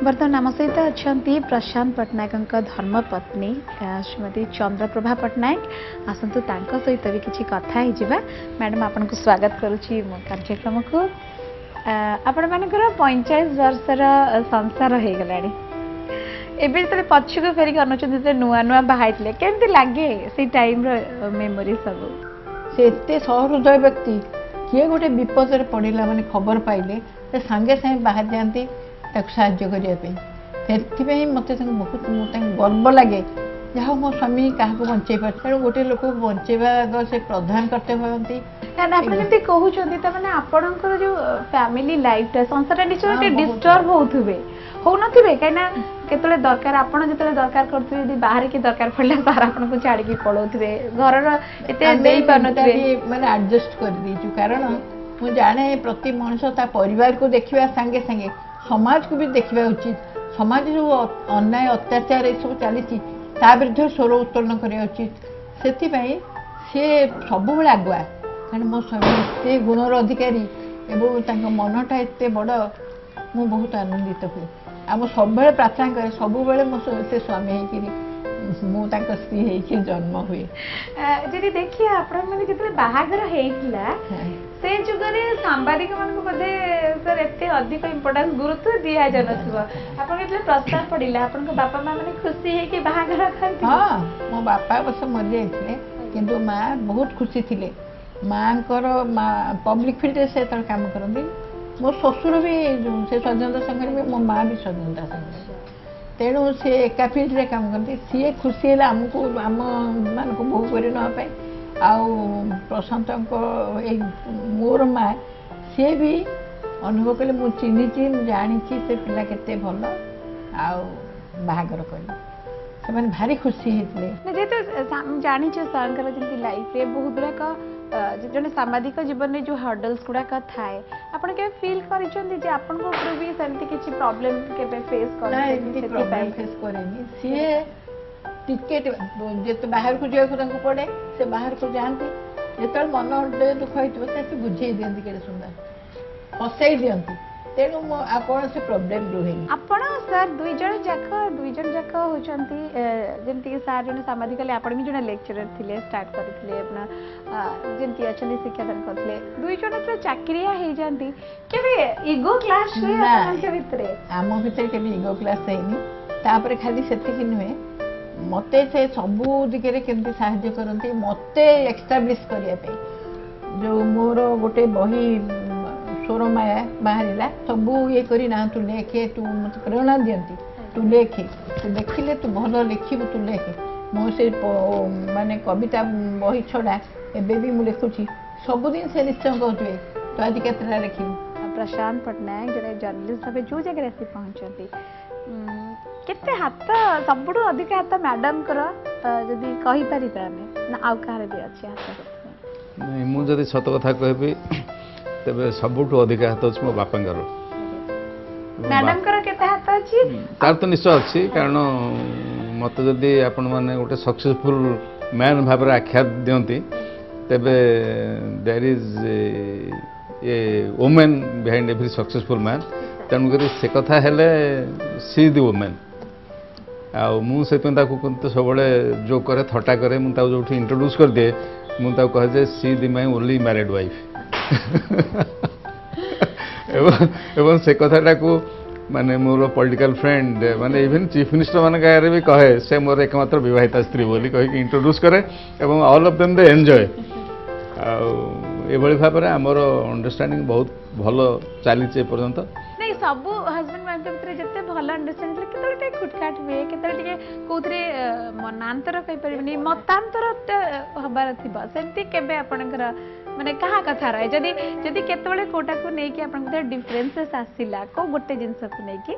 बर्तमान आम सहित अच्छा प्रशांत पट्टनायक धर्मपत्नी श्रीमती चंद्रप्रभा पट्टनायक आसतु सहित भी किसी कथा मैडम आपन को स्वागत करुच्ची मो कार्यक्रम को आपण मानकर 45 वर्षर संसार हो गला एबे जो पछक फेरिक अनुचित नुआ नुआ बाहर केमती लगे से टाइम मेमोरी सब से एत सहृदय व्यक्ति किए गोटे विपद पड़ा माने खबर पाइले सांगे सांगे बाहर जाती साहाଯ୍य करने मत बहुत गर्व लगे जहाँ मो स्वामी क्या बचे पारे गोटे लोक बचेबा से प्रधान कर्तव्य कहते कहते आपणकर जो फैमिली लाइफ संसार डिस्टर्ब हो नथिबे कहीं केतले दरकार आपण जतले दरकार करथुबे यदि बाहर के दरकार पड़ला सारा आपण को छाड़ी के पळौथुबे घरर एते देई पानथुबे माने एडजस्ट कर दीचु कारण मु जाने प्रति मनुष्य ता परिवार को देखिबा संगे संगे समाज को भी देखा उचित समाज जो अन्याय अत्याचार ये सब चली विरुद्ध स्वर उत्तोलन करने उचित से सब आगुआ कारण मो स्वामी एते गुणर अधिकारी एवं मनटा एत बड़ मु बहुत आनंदित हुए आम सब प्रार्थना करे सब मो से स्वामी होकर स्त्री जन्म हुए जदि देखिए आपण माने जतले बाहागर हेइतला से जुगरे सांबादिक मान को बदे सर एते अधिक इंपोर्टेंस गुरुत्व दिया जनथबो आपण केतले प्रस्ताव पडिला आपण को बापा मां माने खुशी है कि बाहागर खांती हां मो बापा बस मर जाइतले किंतु मां बहुत खुशी थिले मांकर पब्लिक फील्ड से तर काम करंदी मो ससुर भी से स्वतंत्र संघ में मो मां भी स्वतंत्र संघ तेणु सी एका फील्ड रे काम करती सी खुशी है आमको आम मान को बहु कर नापे आउ प्रशांत मोर माँ सी भी अनुभव कले मुझे चिन्ही जानी से पिला केते भल आउ बाहागर कले से भारी खुशी होते जेहेतु जानी सर लाइफ रे बहुत गुड़ाक जन सामाजिक जीवन में जो हर्डल्स गुड़ाक थाए आपन के फील करिसंती जे आपन को ऊपर भी सेमती किछि प्रॉब्लम के फेस करेनी सी टिकेट जे बाहर को जाए पड़े से बाहर को जाती जो मन दुख होता बुझे दिखती के सुंदर हसई दिखती तेणु कौन से प्रोब्लेम रुहे आपण सर दुई जन जाक होचंती जेंति सर जने सामाजिक आपण भी जने लेक्चरर थिले स्टार्ट करथिले अपना जेंति अछली शिक्षादान करथिले दुई जन तो चाकरिया हे जानती केबे ईगो क्लास रे आपण के भितरे आम भितर केबे ईगो क्लास हेनी तापर खाली सेति कि नुहे मते से सबु दिगरे केमती सहायता करंती मते एस्टैब्लिश करिया पे जो मोर गोटे बही स्वर माया बाहर सबू ये करना तू लेखे तू मत प्रेरणा दियंती तू लेखे तू देखिले तू भल लिखिबू तू लेखे मो से माने कविता बही छड़ा एबे भी मु लिखुची सबुदिन से निश्चय कहते तो आज केतरा लिखिबू प्रशांत पट्टनायक जड़े जर्नलिस्ट भाव जो जगह आसी पहुँचती केते हाथ सबुठ अधिक हाथ मैडम जदि कही पारिबा ना आउ कहार भी अच्छे हाथ नहीं मुझे सत कथा कहबी तेरे सबुठ अधिक हाथ अच्छे मो बापा मैडम केते हाथ अछि तार तो निश्चय अच्छी कारण मत जदि आपण माने गोटे सक्सेसफुल मैन भाव आख्या दियंती तेबे there is a women behind every successful man तेणुक से कथा हेले सी द वुमेन मुझे सब जो करे थटा करे जो इंट्रोड्यूस कर दिए मुझे कहे सी दी माई ओनली मैरिड वाइफ एवं से कथाटा को माने मोर पॉलिटिकल फ्रेंड माने इवन चीफ मिनिस्टर मान गारे भी कहे से मोर एकमात्र विवाहिता स्त्री बोली कही इंट्रोड्यूस करे एवं all of them they enjoy एभली भाव में आमर अंडरस्टैंडिंग बहुत भल चली पर्यंत नहीं सब हस्बैंड वाइफ भीतर जिते भल अंडरस्टैंडिंग केतले खुटखाट हुए केतले कौरे मनांतर कही पारे मतांतर हबार थी सेमती केबे आपणकर माने कहा कथा रहे जदि जदि केतबेले कोटा को नै कि आपन भीतर डिफरेंसेस आसिला को गोटे जिंस को नै कि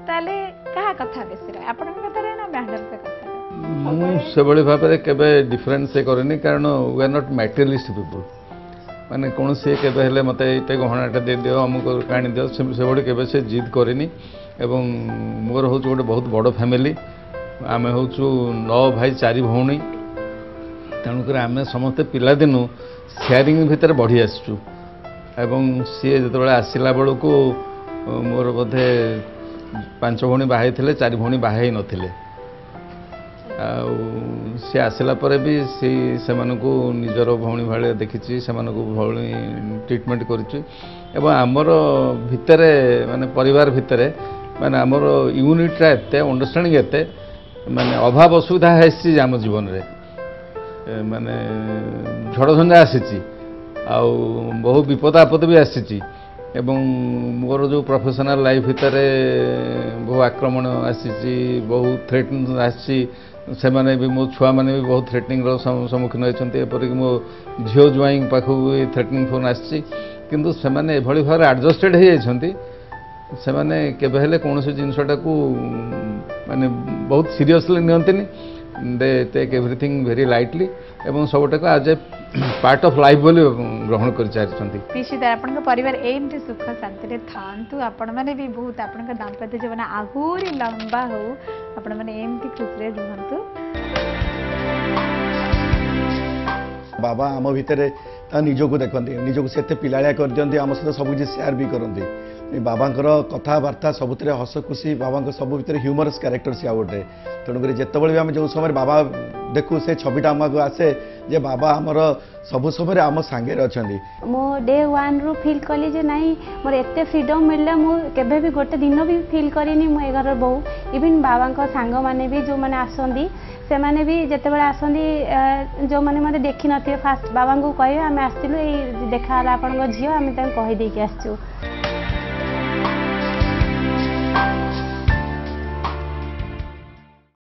ताले कहा कथा बेसी रहे आपन कथा रहे ना मैडम के कथा मु से बड़ी भाव में केबे डिफरेंस से करनी कारण we are not materialist people माने कौन से केबे हेले मते एते गहनाटा दे दियो अमुक काणी दियो से बड़ी केबे से जिद करेनी एवं मोर हो गोटे बहुत बड़ फैमिली आमे हो 9 भाई 4 भौणी तेणुक आम समस्ते पिला दिनु शेयरिंग भितर बढ़ी आसचु एवं सी जो आसला बेलू मोर बोधे 5 ଭଉଣୀ ବାହା ହେଇଥିଲେ 4 ଭଉଣୀ ବାହା ହେଇ ନଥିଲେ ଆଉ ସେ ଆସିଲା ପରେ ବି ସେମାନଙ୍କୁ ନିଜର ଭଉଣୀ ଭଳି ଦେଖିଛି ସେମାନଙ୍କୁ ଭଉଣୀ ଟ୍ରିଟମେଣ୍ଟ କରିଛି ଏବଂ ଆମର ଭିତରେ ମାନେ ପରିବାର ଭିତରେ ମାନେ ଆମର ୟୁନିଟ୍ଟା ଏତେ ଅଣ୍ଡରଷ୍ଟାଣ୍ଡିଂ ଏତେ ମାନେ ଅଭାବ ଅସୁବିଧା ଆସିଛି ଆମ ଜୀବନରେ ମାନେ ଝଡ଼ଝଞ୍ଜା ଆସିଛି ଆଉ ବହୁ ବିପଦ ଆପଦ ବି ଆସିଛି ଏବଂ ମୋର ଯେଉଁ ପ୍ରଫେସନାଲ ଲାଇଫ୍ ଭିତରେ ବହୁ ଆକ୍ରମଣ ଆସିଛି ବହୁ ଥ୍ରେଟନିଂ ଆସିଛି ସେମାନେ ବି ମୋ ଛୁଆମାନେ ବି ବହୁତ ଥ୍ରେଟନିଂର ସମ୍ମୁଖୀନ ହୋଇଛନ୍ତି ଏପରିକି ମୋ ଝିଅ ଜ୍ୱାଇଁଙ୍କ ପାଖକୁ ବି ଥ୍ରେଟନିଂ ଫୋନ୍ ଆସିଛି କିନ୍ତୁ ସେମାନେ ଏଭଳି ଭାବରେ ଆଡ଼ଜଷ୍ଟେଡ୍ ହୋଇଯାଇଛନ୍ତି ସେମାନେ କେବେ ହେଲେ କୌଣସି ଜିନିଷଟାକୁ ମାନେ ବହୁତ ସିରିୟସଲି ନିଅନ୍ତିନି ଦେ ଟେକ୍ ଏଭ୍ରିଥିଂ ଭେରି ଲାଇଟଲି ଏବଂ ସବୁଟାକୁ ଆଜ୍ ଏ ପାର୍ଟ ଅଫ୍ ଲାଇଫ୍ ବୋଲି ଗ୍ରହଣ କରିସାରିଛନ୍ତି ନିଶ୍ଚିତ ଆପଣଙ୍କ ପରିବାର ଏମିତି ସୁଖ ଶାନ୍ତିରେ ଥାଆନ୍ତୁ ଆପଣମାନେ ବି ବହୁତ ଆପଣଙ୍କ ଦାମ୍ପତ୍ୟ ଜୀବନ ଆହୁରି ଲମ୍ବା ହଉ ଆପଣମାନେ ଏମିତି ଖୁସିରେ ରୁହନ୍ତୁ बाबा आम भितर निजक देखते निजक से पिलाया कर दिखती आम सहित सब किसी सेयार भी करती बाबांकर कथबार्ता सबुत हस खुशी बाबा सब भितर ह्यूमरस क्यारेक्टर सी गोटे तेणुक जितेबाला भी आम जो समय बाबा देखू से छविटा आमको आसे जे बाबा आमर सब समय आम सांगे अच्छा मो डे 1 रु फील कली जे नहीं मोर एते फ्रीडम मिलला मु केबे भी गोटे दिन भी फील करिनी मो घर बहु इवन बाबा सांग माने भी जो माने आसंदी से माने भी जेते बेला आसंदी जो माने मते देखि नथिए फास्ट बाबा को कहियो आमे आस्तिलु ए देखा आपन झियो आमे तन कहि देकी आसछु